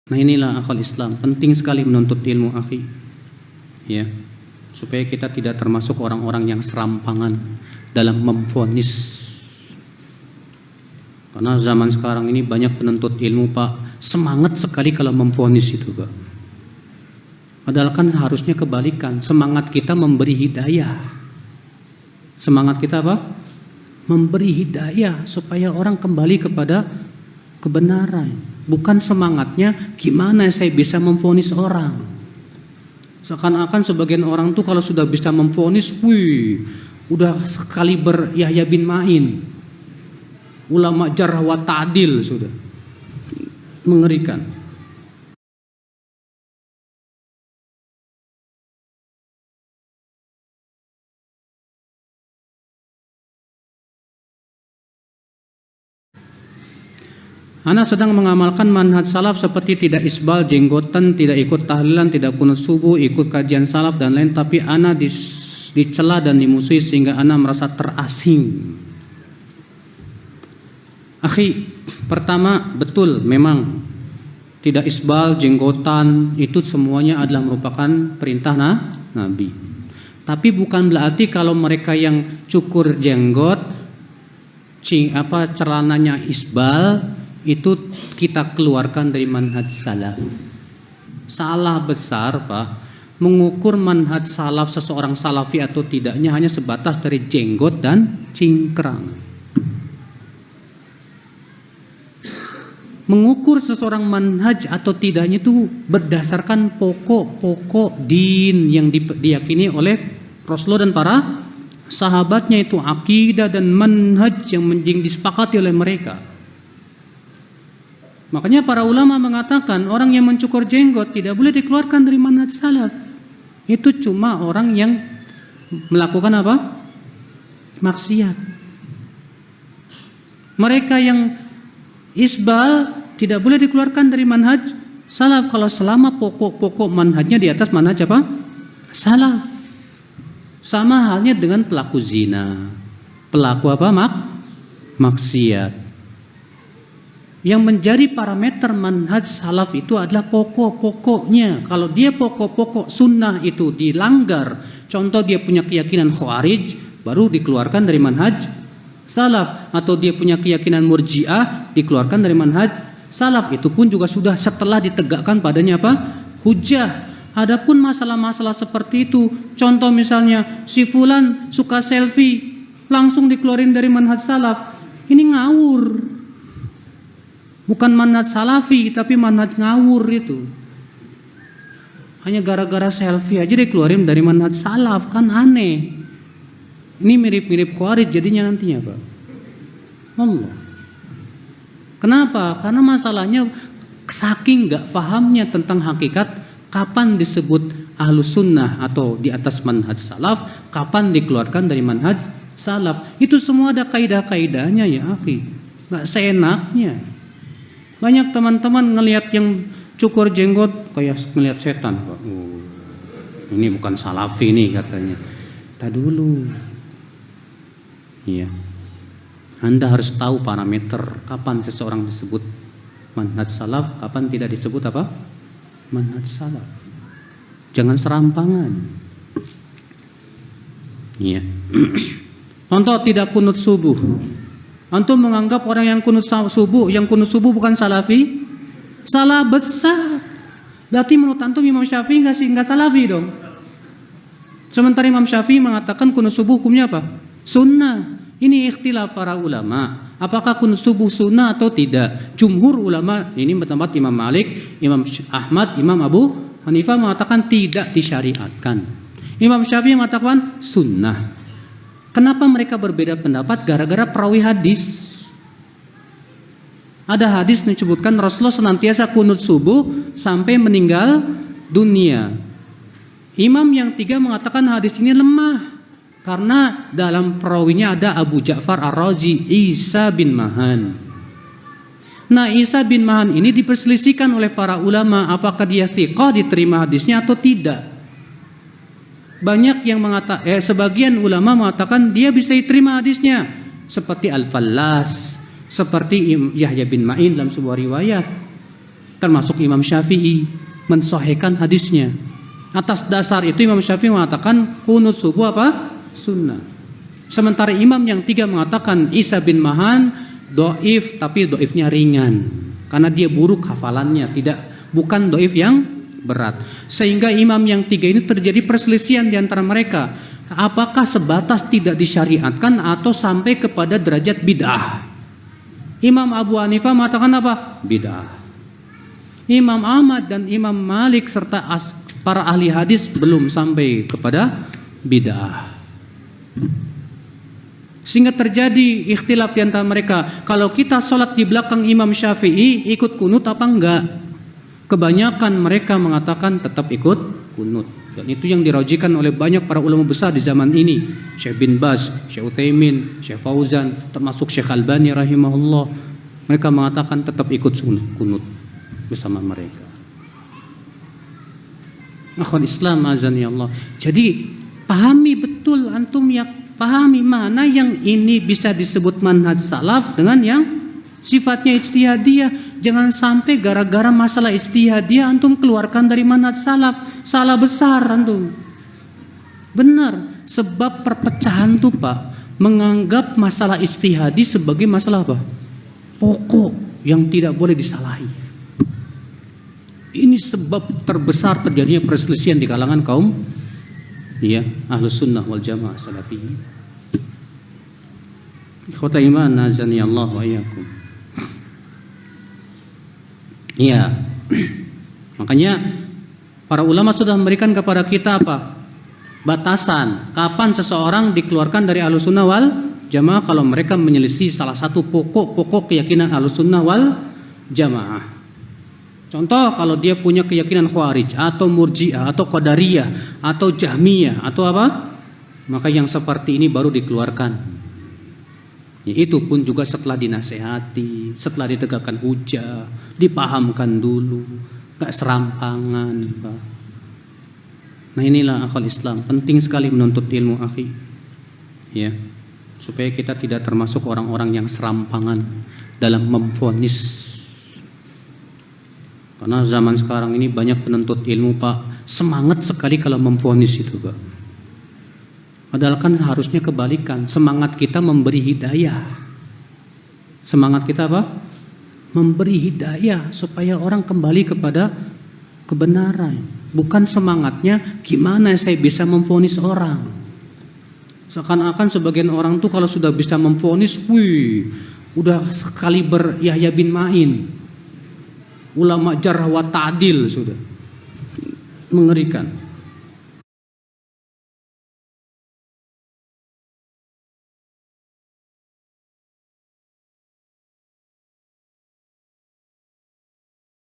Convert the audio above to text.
Nah inilah akal Islam, penting sekali menuntut ilmu akhi, ya, supaya kita tidak termasuk orang-orang yang serampangan dalam memvonis. Karena zaman sekarang ini banyak penuntut ilmu Pak, semangat sekali kalau memvonis itu Pak. Padahal kan harusnya kebalikan, semangat kita memberi hidayah. Semangat kita apa? Memberi hidayah supaya orang kembali kepada kebenaran. Bukan semangatnya gimana saya bisa memvonis orang. Seakan-akan sebagian orang tuh kalau sudah bisa memvonis, wih, udah sekaliber Yahya bin Ma'in, ulama jarh wa ta'dil sudah. Mengerikan. Ana sedang mengamalkan manhaj salaf seperti tidak isbal jenggotan, tidak ikut tahlilan, tidak kunut subuh, ikut kajian salaf dan lain, tapi ana dicela dan dimusuhi sehingga ana merasa terasing. Akhi, pertama betul memang tidak isbal jenggotan itu semuanya adalah merupakan perintah Nabi. Tapi bukan berarti kalau mereka yang cukur jenggot, celananya isbal, itu kita keluarkan dari manhaj salaf. Salah besar Pak, mengukur manhaj salaf seseorang salafi atau tidaknya hanya sebatas dari jenggot dan cingkrang. Mengukur seseorang manhaj atau tidaknya itu berdasarkan pokok-pokok din yang diyakini oleh Rasulullah dan para sahabatnya, itu akidah dan manhaj yang disepakati oleh mereka. Makanya para ulama mengatakan orang yang mencukur jenggot tidak boleh dikeluarkan dari manhaj salaf. Itu cuma orang yang melakukan apa? Maksiat. Mereka yang isbal tidak boleh dikeluarkan dari manhaj salaf kalau selama pokok-pokok manhajnya di atas manhaj apa? Salaf. Sama halnya dengan pelaku zina, pelaku apa? Maksiat. Yang menjadi parameter manhaj salaf itu adalah pokok-pokoknya. Kalau dia pokok-pokok sunnah itu dilanggar, contoh dia punya keyakinan khawarij, baru dikeluarkan dari manhaj salaf. Atau dia punya keyakinan murji'ah, dikeluarkan dari manhaj salaf. Itu pun juga sudah setelah ditegakkan padanya apa? Hujjah. Adapun masalah-masalah seperti itu, contoh misalnya si fulan suka selfie, langsung dikeluarin dari manhaj salaf. Ini ngawur. Bukan manhaj salafi, tapi manhaj ngawur itu. Hanya gara-gara selfie aja dikeluarin dari manhaj salaf, kan aneh. Ini mirip-mirip khawarij jadinya nantinya Pak. Allah. Kenapa? Karena masalahnya saking gak fahamnya tentang hakikat kapan disebut ahlus sunnah atau di atas manhaj salaf, kapan dikeluarkan dari manhaj salaf. Itu semua ada kaidah-kaidahnya ya akhi. Gak seenaknya. Banyak teman-teman ngelihat yang cukur jenggot kayak ngelihat setan Pak. Ini bukan salafi nih katanya. Tak dulu. Iya. Anda harus tahu parameter kapan seseorang disebut manhaj salaf, kapan tidak disebut apa? Manhaj salaf. Jangan serampangan. Iya. Contoh tidak kunut subuh. Antum menganggap orang yang kunut subuh bukan salafi? Salah besar. Berarti menurut antum Imam Syafi'i enggak salafi dong. Sementara Imam Syafi'i mengatakan kunut subuh hukumnya apa? Sunnah. Ini ikhtilaf para ulama. Apakah kunut subuh sunnah atau tidak? Jumhur ulama, ini bertempat Imam Malik, Imam Ahmad, Imam Abu Hanifah mengatakan tidak disyariatkan. Imam Syafi'i mengatakan sunnah. Kenapa mereka berbeda pendapat? Gara-gara perawi hadis. Ada hadis menyebutkan Rasulullah senantiasa kunut subuh sampai meninggal dunia. Imam yang tiga mengatakan hadis ini lemah karena dalam perawinya ada Abu Ja'far Ar-Razi, Isa bin Mahan. Nah, Isa bin Mahan ini diperselisihkan oleh para ulama apakah dia thiqah, diterima hadisnya atau tidak. Banyak yang mengatakan, sebagian ulama mengatakan dia bisa diterima hadisnya, seperti Al-Fallas, seperti Yahya bin Ma'in dalam sebuah riwayat. termasuk Imam Syafi'i mensahihkan hadisnya. Atas dasar itu Imam Syafi'i mengatakan kunut subuh apa? Sunnah. Sementara imam yang 3 mengatakan Isa bin Mahan doif, tapi doifnya ringan karena dia buruk hafalannya, bukan doif yang berat. Sehingga imam yang 3 ini terjadi perselisihan di antara mereka. Apakah sebatas tidak disyariatkan atau sampai kepada derajat bid'ah? Imam Abu Hanifah mengatakan apa? Bid'ah. Imam Ahmad dan Imam Malik serta para ahli hadis belum sampai kepada bid'ah. Sehingga terjadi ikhtilaf di antara mereka. Kalau kita sholat di belakang Imam Syafi'i, ikut kunut apa enggak? Kebanyakan mereka mengatakan tetap ikut kunut. Dan itu yang dirajikan oleh banyak para ulama besar di zaman ini. Syekh bin Baz, Syekh Utsaimin, Syekh Fauzan, termasuk Syekh Albani rahimahullah. Mereka mengatakan tetap ikut kunut bersama mereka. Akhwan Islam azani Allah. Jadi pahami betul antum, ya pahami mana yang ini bisa disebut manhaj salaf dengan yang sifatnya ijtihadiyah. Jangan sampai gara-gara masalah ijtihadiyah antum keluarkan dari manhaj salaf. Salah besar antum. Benar, sebab perpecahan tuh Pak menganggap masalah ijtihadi sebagai masalah apa? Pokok yang tidak boleh disalahi. Ini sebab terbesar terjadinya perselisihan di kalangan kaum Ahlus Sunnah wal Jamaah Salafiyyin. Ikhwata iman azani Allah wa iyyakum. Iya. Makanya para ulama sudah memberikan kepada kita apa? Batasan kapan seseorang dikeluarkan dari Ahlus Sunnah wal Jamaah kalau mereka menyelisih salah satu pokok keyakinan Ahlus Sunnah wal Jamaah. Contoh, kalau dia punya keyakinan Khawarij atau Murji'ah atau Qadariyah atau Jahmiyah atau apa, maka yang seperti ini baru dikeluarkan. Ya, itu pun juga setelah dinasehati, setelah ditegakkan hujah, dipahamkan dulu, gak serampangan. Pak. Nah inilah akal Islam, penting sekali menuntut ilmu akhi, ya, supaya kita tidak termasuk orang-orang yang serampangan dalam memvonis. Karena zaman sekarang ini banyak penuntut ilmu Pak, semangat sekali kalau memvonis itu Pak. Padahal kan harusnya kebalikan, semangat kita memberi hidayah. Semangat kita apa? Memberi hidayah supaya orang kembali kepada kebenaran. Bukan semangatnya gimana saya bisa memvonis orang. Seakan-akan sebagian orang tuh kalau sudah bisa memvonis, wih, udah sekaliber Yahya bin Ma'in. Ulama jarh wa ta'dil sudah. Mengerikan.